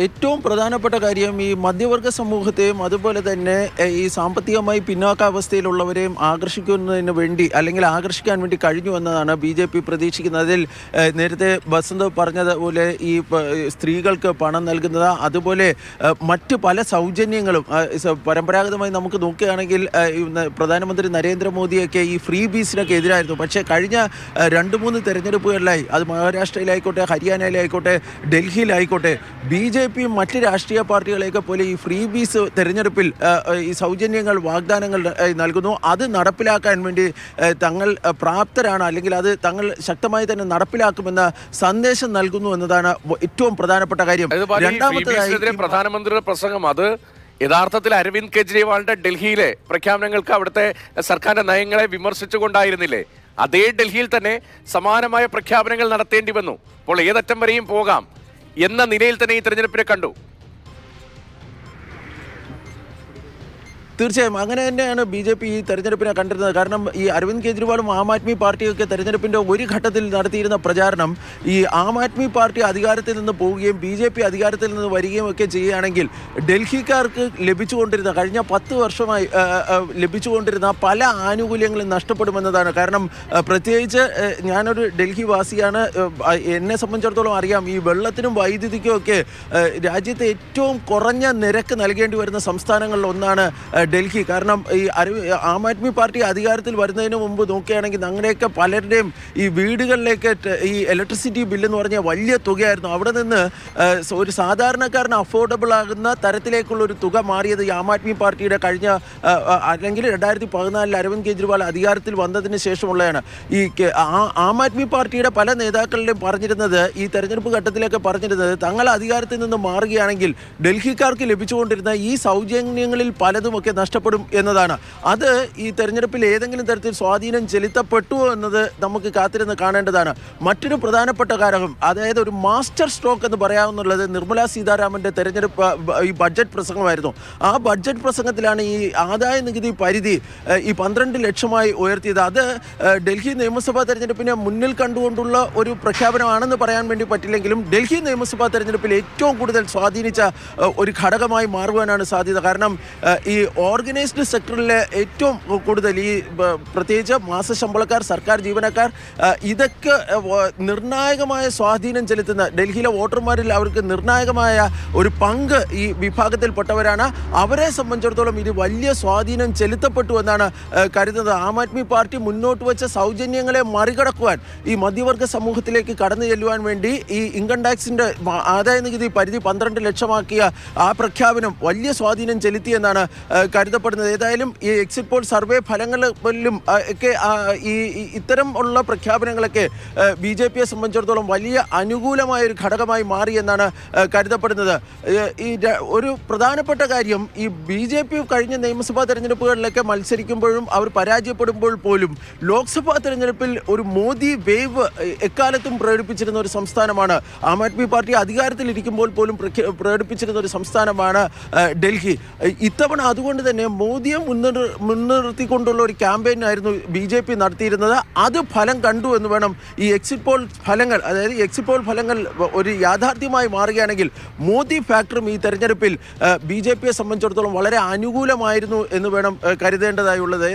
ഏറ്റവും പ്രധാനപ്പെട്ട കാര്യം ഈ മധ്യവർഗ സമൂഹത്തെയും അതുപോലെ തന്നെ ഈ സാമ്പത്തികമായി പിന്നോക്കാവസ്ഥയിലുള്ളവരെയും ആകർഷിക്കുന്നതിന് വേണ്ടി അല്ലെങ്കിൽ ആകർഷിക്കാൻ വേണ്ടി കഴിഞ്ഞു എന്നതാണ് ബി പ്രതീക്ഷിക്കുന്നതിൽ. നേരത്തെ ബസന്ത് പറഞ്ഞതുപോലെ ഈ സ്ത്രീകൾക്ക് പണം നൽകുന്നത്, അതുപോലെ മറ്റ് പല സൗജന്യങ്ങളും പരമ്പരാഗതമായി നമുക്ക് നോക്കുകയാണെങ്കിൽ പ്രധാനമന്ത്രി നരേന്ദ്രമോദിയൊക്കെ ഈ ഫ്രീ ബീസിനൊക്കെ എതിരായിരുന്നു. പക്ഷേ കഴിഞ്ഞ 2-3 തെരഞ്ഞെടുപ്പുകളിലായി, അത് മഹാരാഷ്ട്രയിലായിക്കോട്ടെ, ഹരിയാനയിലായിക്കോട്ടെ, ഡൽഹിയിലായിക്കോട്ടെ, BJP മറ്റ് രാഷ്ട്രീയ പാർട്ടികളെയൊക്കെ പോലെ ഈ ഫ്രീ ബീസ് തെരഞ്ഞെടുപ്പിൽ ഈ സൗജന്യങ്ങൾ, വാഗ്ദാനങ്ങൾ നൽകുന്നു. അത് നടപ്പിലാക്കാൻ വേണ്ടി തങ്ങൾ പ്രാപ്തരാണ്, അല്ലെങ്കിൽ അത് തങ്ങൾ ശക്തമായി തന്നെ നടപ്പിലാക്കുമെന്ന സന്ദേശം നൽകുന്നു എന്നതാണ് ഏറ്റവും പ്രധാനപ്പെട്ട കാര്യം. രണ്ടാമത്തേതായി പ്രധാനമന്ത്രിയുടെ പ്രസംഗം, അത് യഥാർത്ഥത്തിൽ അരവിന്ദ് കെജ്രിവാളിന്റെ ഡൽഹിയിലെ പ്രഖ്യാപനങ്ങൾക്ക്, അവിടുത്തെ സർക്കാരിന്റെ നയങ്ങളെ വിമർശിച്ചുകൊണ്ടായിരുന്നില്ലേ? അതേ ഡൽഹിയിൽ തന്നെ സമാനമായ പ്രഖ്യാപനങ്ങൾ നടത്തേണ്ടി വന്നു. അപ്പോൾ ഏതറ്റം വരെയും പോകാം എന്ന നിലയിൽ തന്നെ ഈ തെരഞ്ഞെടുപ്പിനെ കണ്ടു. തീർച്ചയായും അങ്ങനെ തന്നെയാണ് BJP ഈ തെരഞ്ഞെടുപ്പിനെ കണ്ടിരുന്നത്. കാരണം ഈ അരവിന്ദ് കെജ്രിവാളും ആം ആദ്മി പാർട്ടിയൊക്കെ തെരഞ്ഞെടുപ്പിൻ്റെ ഒരു ഘട്ടത്തിൽ നടത്തിയിരുന്ന പ്രചാരണം, ഈ ആം ആദ്മി പാർട്ടി അധികാരത്തിൽ നിന്ന് പോവുകയും BJP അധികാരത്തിൽ നിന്ന് വരികയും ഒക്കെ ചെയ്യുകയാണെങ്കിൽ ഡൽഹിക്കാർക്ക് ലഭിച്ചുകൊണ്ടിരുന്ന, കഴിഞ്ഞ 10 വർഷമായി ലഭിച്ചുകൊണ്ടിരുന്ന പല ആനുകൂല്യങ്ങളും നഷ്ടപ്പെടുമെന്നതാണ്. കാരണം പ്രത്യേകിച്ച് ഞാനൊരു ഡൽഹി വാസിയാണ്, എന്നെ സംബന്ധിച്ചിടത്തോളം അറിയാം, ഈ വെള്ളത്തിനും വൈദ്യുതിക്കും ഒക്കെ രാജ്യത്തെ ഏറ്റവും കുറഞ്ഞ നിരക്ക് നൽകേണ്ടി വരുന്ന സംസ്ഥാനങ്ങളിൽ ഒന്നാണ് ഡൽഹി. കാരണം ഈ ആം ആദ്മി പാർട്ടി അധികാരത്തിൽ വരുന്നതിന് മുമ്പ് നോക്കുകയാണെങ്കിൽ അങ്ങനെയൊക്കെ പലരുടെയും ഈ വീടുകളിലേക്ക് ഈ ഇലക്ട്രിസിറ്റി ബില്ലെന്ന് പറഞ്ഞാൽ വലിയ തുകയായിരുന്നു. അവിടെ നിന്ന് ഒരു സാധാരണക്കാരന് അഫോർഡബിൾ ആകുന്ന തരത്തിലേക്കുള്ള ഒരു തുക മാറിയത് ഈ ആം ആദ്മി പാർട്ടിയുടെ കഴിഞ്ഞ, അല്ലെങ്കിൽ 2014 അരവിന്ദ് കെജ്രിവാൾ അധികാരത്തിൽ വന്നതിന് ശേഷമുള്ളതാണ്. ഈ ആം ആദ്മി പാർട്ടിയുടെ പല നേതാക്കളിലും പറഞ്ഞിരുന്നത്, ഈ തെരഞ്ഞെടുപ്പ് ഘട്ടത്തിലൊക്കെ പറഞ്ഞിരുന്നത്, തങ്ങൾ അധികാരത്തിൽ നിന്ന് മാറുകയാണെങ്കിൽ ഡൽഹിക്കാർക്ക് ലഭിച്ചുകൊണ്ടിരുന്ന ഈ സൗജന്യങ്ങളിൽ പലതും ഒക്കെ നഷ്ടപ്പെടും എന്നതാണ്. അത് ഈ തെരഞ്ഞെടുപ്പിൽ ഏതെങ്കിലും തരത്തിൽ സ്വാധീനം ചെലുത്തപ്പെട്ടുവോ എന്നത് നമുക്ക് കാത്തിരുന്ന് കാണേണ്ടതാണ്. മറ്റൊരു പ്രധാനപ്പെട്ട കാര്യം, അതായത് ഒരു മാസ്റ്റർ സ്ട്രോക്ക് എന്ന് പറയാവുന്നുള്ളത് നിർമ്മല സീതാരാമൻ്റെ തെരഞ്ഞെടുപ്പ് ഈ ബഡ്ജറ്റ് പ്രസംഗമായിരുന്നു. ആ ബഡ്ജറ്റ് പ്രസംഗത്തിലാണ് ഈ ആദായ നികുതി പരിധി ഈ 12 ലക്ഷമായി ഉയർത്തിയത്. അത് ഡൽഹി നിയമസഭാ തെരഞ്ഞെടുപ്പിനെ മുന്നിൽ കണ്ടുകൊണ്ടുള്ള ഒരു പ്രഖ്യാപനമാണെന്ന് പറയാൻ വേണ്ടി പറ്റില്ലെങ്കിലും ഡൽഹി നിയമസഭാ തെരഞ്ഞെടുപ്പിൽ ഏറ്റവും കൂടുതൽ സ്വാധീനിച്ച ഒരു ഘടകമായി മാറുവാനാണ് സാധ്യത. കാരണം ഈ ഓർഗനൈസ്ഡ് സെക്ടറിലെ ഏറ്റവും കൂടുതൽ ഈ പ്രത്യേകിച്ച് മാസശമ്പളക്കാർ, സർക്കാർ ജീവനക്കാർ, ഇതൊക്കെ നിർണായകമായ സ്വാധീനം ചെലുത്തുന്ന ഡൽഹിയിലെ വോട്ടർമാരിൽ അവർക്ക് നിർണായകമായ ഒരു പങ്ക് ഈ വിഭാഗത്തിൽപ്പെട്ടവരാണ്. അവരെ സംബന്ധിച്ചിടത്തോളം ഇത് വലിയ സ്വാധീനം ചെലുത്തപ്പെട്ടു എന്നാണ് കരുതുന്നത്. ആം ആദ്മി പാർട്ടി മുന്നോട്ട് വെച്ച സൗജന്യങ്ങളെ മറികടക്കുവാൻ, ഈ മധ്യവർഗ സമൂഹത്തിലേക്ക് കടന്നു ചെല്ലുവാൻ വേണ്ടി ഈ ഇൻകം ടാക്സിൻ്റെ ആദായ നികുതി പരിധി 12 ലക്ഷമാക്കിയ ആ പ്രഖ്യാപനം വലിയ സ്വാധീനം ചെലുത്തിയെന്നാണ് കരുതപ്പെടുന്നത്. ഏതായാലും ഈ എക്സിറ്റ് പോൾ സർവേ ഫലങ്ങളിലും ഒക്കെ ഇത്തരം ഉള്ള പ്രഖ്യാപനങ്ങളൊക്കെ BJPയെ സംബന്ധിച്ചിടത്തോളം വലിയ അനുകൂലമായ ഒരു ഘടകമായി മാറി എന്നാണ് കരുതപ്പെടുന്നത്. ഈ ഒരു പ്രധാനപ്പെട്ട കാര്യം, ഈ BJP കഴിഞ്ഞ നിയമസഭാ തെരഞ്ഞെടുപ്പുകളിലൊക്കെ മത്സരിക്കുമ്പോഴും അവർ പരാജയപ്പെടുമ്പോൾ പോലും ലോക്സഭാ തെരഞ്ഞെടുപ്പിൽ ഒരു മോദി വേവ് എക്കാലത്തും പ്രകടിപ്പിച്ചിരുന്ന ഒരു സംസ്ഥാനമാണ്. ആം ആദ്മി പാർട്ടി അധികാരത്തിലിരിക്കുമ്പോൾ പോലും പ്രകടിപ്പിച്ചിരുന്ന ഒരു സംസ്ഥാനമാണ് ഡൽഹി. ഇത്തവണ അതുകൊണ്ട് തന്നെ മോദിയെ മുൻനിർത്തിക്കൊണ്ടുള്ള ഒരു ക്യാമ്പയിനായിരുന്നു BJP നടത്തിയിരുന്നത്. അത് ഫലം കണ്ടു എന്ന് വേണം. ഈ എക്സിറ്റ് പോൾ ഫലങ്ങൾ, അതായത് എക്സിറ്റ് പോൾ ഫലങ്ങൾ ഒരു യാഥാർത്ഥ്യമായി മാറുകയാണെങ്കിൽ മോദി ഫാക്ടറും ഈ തെരഞ്ഞെടുപ്പിൽ BJPയെ സംബന്ധിച്ചിടത്തോളം വളരെ അനുകൂലമായിരുന്നു എന്ന് വേണം കരുതേണ്ടതായുള്ളത്.